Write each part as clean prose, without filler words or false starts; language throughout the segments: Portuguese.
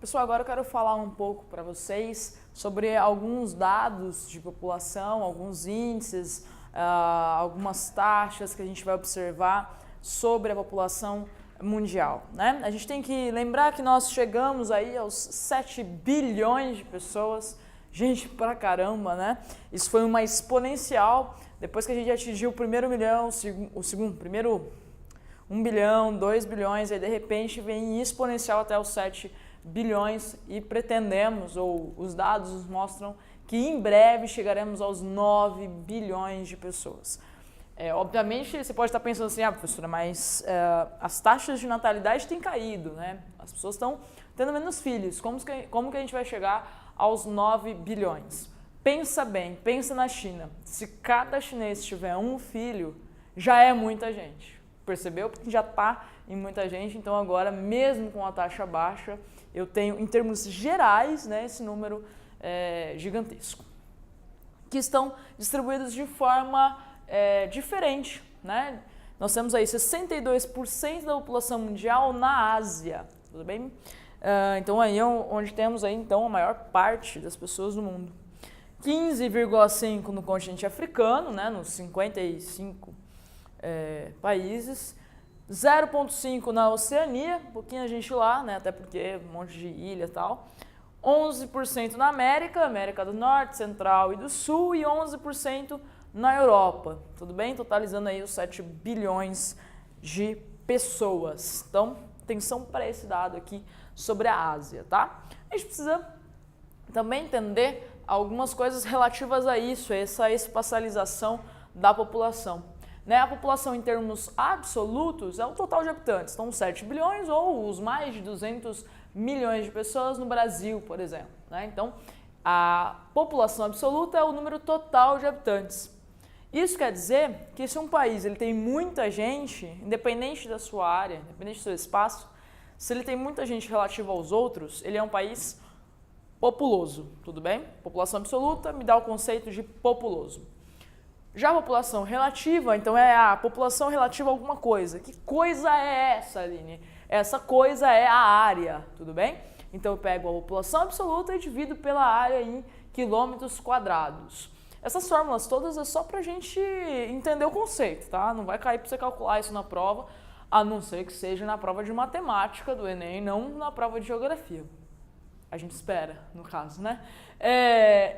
Pessoal, agora eu quero falar um pouco para vocês sobre alguns dados de população, alguns índices, algumas taxas que a gente vai observar sobre a população mundial, né? A gente tem que lembrar que nós chegamos aí aos 7 bilhões de pessoas, gente pra caramba, né? Isso foi uma exponencial, depois que a gente atingiu o primeiro milhão, primeiro 1 bilhão, 2 bilhões, aí de repente vem exponencial até os 7 bilhões e pretendemos, ou os dados nos mostram, que em breve chegaremos aos 9 bilhões de pessoas. Obviamente, você pode estar pensando assim, professora, mas as taxas de natalidade têm caído, né? As pessoas estão tendo menos filhos, como que a gente vai chegar aos 9 bilhões? Pensa bem, pensa na China. Se cada chinês tiver um filho, já é muita gente. Percebeu? Porque já está em muita gente, então agora, mesmo com a taxa baixa, eu tenho, em termos gerais, né, esse número gigantesco, que estão distribuídos de forma diferente, né? Nós temos aí 62% da população mundial na Ásia, tudo bem? Então aí é onde temos aí, então, a maior parte das pessoas do mundo. 15,5% no continente africano, né, nos 55 países, 0,5% na Oceania, um pouquinho a gente lá, né, até porque um monte de ilha e tal, 11% na América do Norte, Central e do Sul e 11% na Europa, tudo bem? Totalizando aí os 7 bilhões de pessoas. Então, atenção para esse dado aqui sobre a Ásia, tá? A gente precisa também entender algumas coisas relativas a isso, essa espacialização da população. Né? A população em termos absolutos é o total de habitantes, então 7 bilhões ou os mais de 200 milhões de pessoas no Brasil, por exemplo. Né? Então, a população absoluta é o número total de habitantes. Isso quer dizer que se um país ele tem muita gente, independente da sua área, independente do seu espaço, se ele tem muita gente relativa aos outros, ele é um país populoso, tudo bem? População absoluta me dá o conceito de populoso. Já a população relativa, então é a população relativa a alguma coisa. Que coisa é essa, Aline? Essa coisa é a área, tudo bem? Então eu pego a população absoluta e divido pela área em quilômetros quadrados. Essas fórmulas todas é só pra gente entender o conceito, tá? Não vai cair pra você calcular isso na prova, a não ser que seja na prova de matemática do Enem, não na prova de geografia. A gente espera, no caso, né?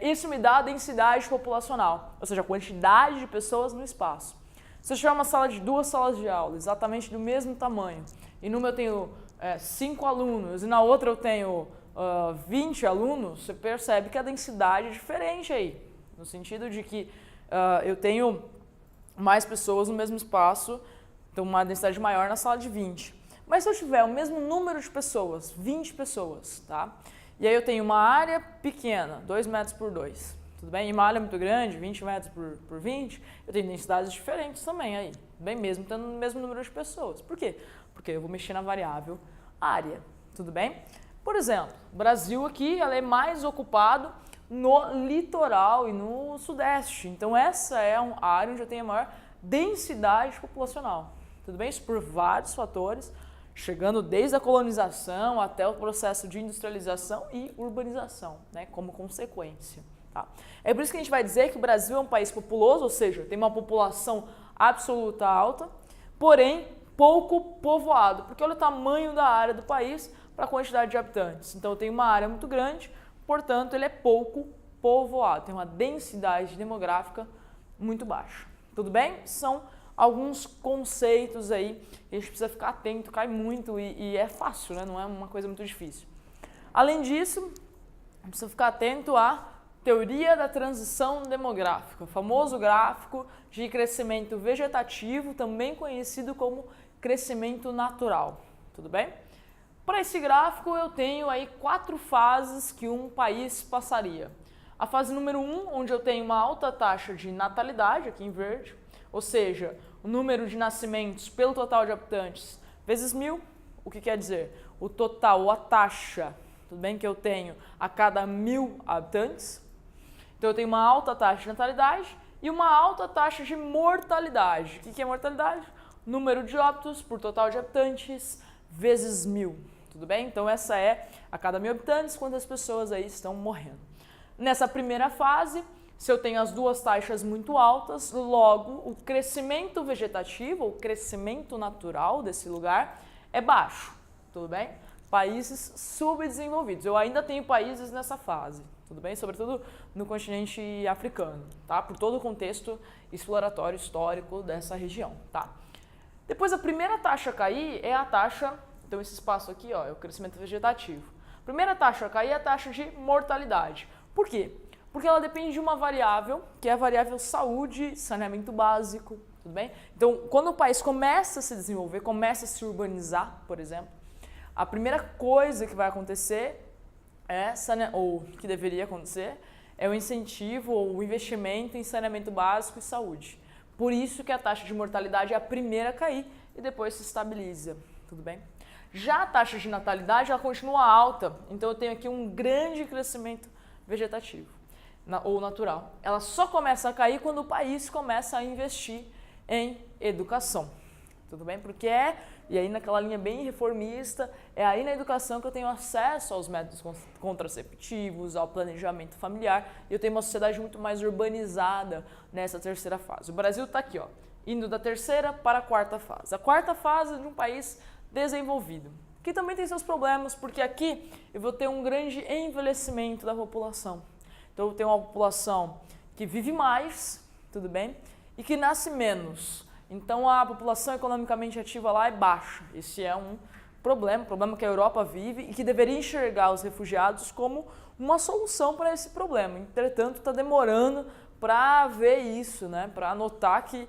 Isso me dá a densidade populacional, ou seja, a quantidade de pessoas no espaço. Se eu tiver uma sala de 2 salas de aula, exatamente do mesmo tamanho, e numa eu tenho 5 alunos e na outra eu tenho 20 alunos, você percebe que a densidade é diferente aí, no sentido de que eu tenho mais pessoas no mesmo espaço, então uma densidade maior na sala de 20. Mas se eu tiver o mesmo número de pessoas, 20 pessoas, tá? E aí eu tenho uma área pequena, 2 metros por 2, tudo bem? E uma área muito grande, 20 metros por 20, eu tenho densidades diferentes também aí, bem mesmo tendo o mesmo número de pessoas. Por quê? Porque eu vou mexer na variável área, tudo bem? Por exemplo, o Brasil aqui ela é mais ocupado no litoral e no sudeste, então essa é a área onde eu tenho a maior densidade populacional, tudo bem? Isso por vários fatores, chegando desde a colonização até o processo de industrialização e urbanização, né, como consequência. Tá? É por isso que a gente vai dizer que o Brasil é um país populoso, ou seja, tem uma população absoluta alta, porém pouco povoado, porque olha o tamanho da área do país para a quantidade de habitantes. Então eu tenho uma área muito grande, portanto ele é pouco povoado, tem uma densidade demográfica muito baixa. Tudo bem? São alguns conceitos aí que a gente precisa ficar atento, cai muito e é fácil, né? Não é uma coisa muito difícil. Além disso, a gente precisa ficar atento à teoria da transição demográfica, o famoso gráfico de crescimento vegetativo, também conhecido como crescimento natural, tudo bem? Para esse gráfico eu tenho aí 4 fases que um país passaria. A fase número 1, onde eu tenho uma alta taxa de natalidade, aqui em verde, ou seja, o número de nascimentos pelo total de habitantes vezes 1000, o que quer dizer? O total, ou a taxa, tudo bem, que eu tenho a cada 1000 habitantes. Então eu tenho uma alta taxa de natalidade e uma alta taxa de mortalidade. O que é mortalidade? Número de óbitos por total de habitantes vezes 1000. tudo bem? Então essa é a cada 1.000 habitantes, quantas pessoas aí estão morrendo. Nessa primeira fase, se eu tenho as duas taxas muito altas, logo o crescimento vegetativo, o crescimento natural desse lugar é baixo, tudo bem? Países subdesenvolvidos. Eu ainda tenho países nessa fase, tudo bem? Sobretudo no continente africano, tá? Por todo o contexto exploratório histórico dessa região, tá? Depois a primeira taxa a cair é a taxa, então esse espaço aqui, ó, é o crescimento vegetativo. A primeira taxa a cair é a taxa de mortalidade. Por quê? Porque ela depende de uma variável, que é a variável saúde, saneamento básico, tudo bem? Então, quando o país começa a se desenvolver, começa a se urbanizar, por exemplo, a primeira coisa que vai acontecer ou que deveria acontecer, é o incentivo ou o investimento em saneamento básico e saúde. Por isso que a taxa de mortalidade é a primeira a cair e depois se estabiliza, tudo bem? Já a taxa de natalidade, ela continua alta, então eu tenho aqui um grande crescimento vegetativo ou natural. Ela só começa a cair quando o país começa a investir em educação, tudo bem? Porque e aí naquela linha bem reformista, é aí na educação que eu tenho acesso aos métodos contraceptivos, ao planejamento familiar, e eu tenho uma sociedade muito mais urbanizada nessa terceira fase. O Brasil está aqui, ó, indo da terceira para a quarta fase. A quarta fase de um país desenvolvido, que também tem seus problemas, porque aqui eu vou ter um grande envelhecimento da população. Então eu tenho uma população que vive mais, tudo bem, e que nasce menos. Então a população economicamente ativa lá é baixa. Esse é um problema que a Europa vive e que deveria enxergar os refugiados como uma solução para esse problema. Entretanto, está demorando para ver isso, né? Para notar que,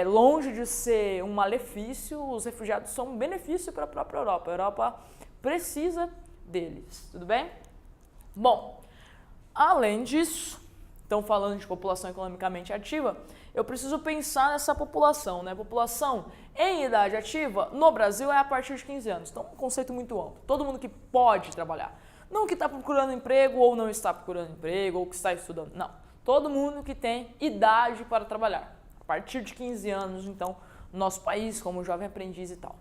longe de ser um malefício, os refugiados são um benefício para a própria Europa. A Europa precisa deles, tudo bem? Bom, além disso, então falando de população economicamente ativa, eu preciso pensar nessa população, né? População em idade ativa no Brasil é a partir de 15 anos. Então, um conceito muito amplo. Todo mundo que pode trabalhar. Não que está procurando emprego ou não está procurando emprego ou que está estudando. Não. Todo mundo que tem idade para trabalhar. A partir de 15 anos, então, no nosso país, como jovem aprendiz e tal.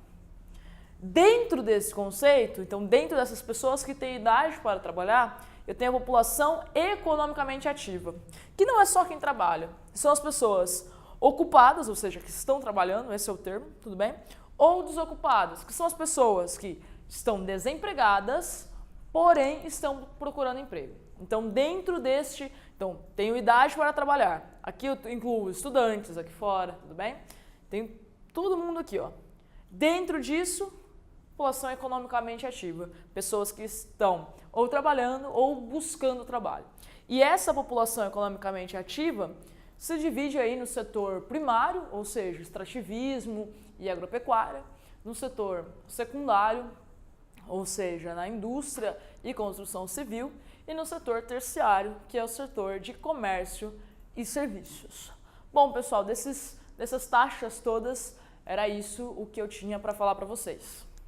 Dentro desse conceito, então, dentro dessas pessoas que têm idade para trabalhar, eu tenho a população economicamente ativa, que não é só quem trabalha, são as pessoas ocupadas, ou seja, que estão trabalhando, esse é o termo, tudo bem? Ou desocupadas, que são as pessoas que estão desempregadas, porém estão procurando emprego. Então, dentro deste, tenho idade para trabalhar. Aqui eu incluo estudantes aqui fora, tudo bem? Tem todo mundo aqui, ó. Dentro disso, população economicamente ativa, pessoas que estão ou trabalhando ou buscando trabalho. E essa população economicamente ativa se divide aí no setor primário, ou seja, extrativismo e agropecuária, no setor secundário, ou seja, na indústria e construção civil, e no setor terciário, que é o setor de comércio e serviços. Bom, pessoal, dessas taxas todas, era isso o que eu tinha para falar para vocês.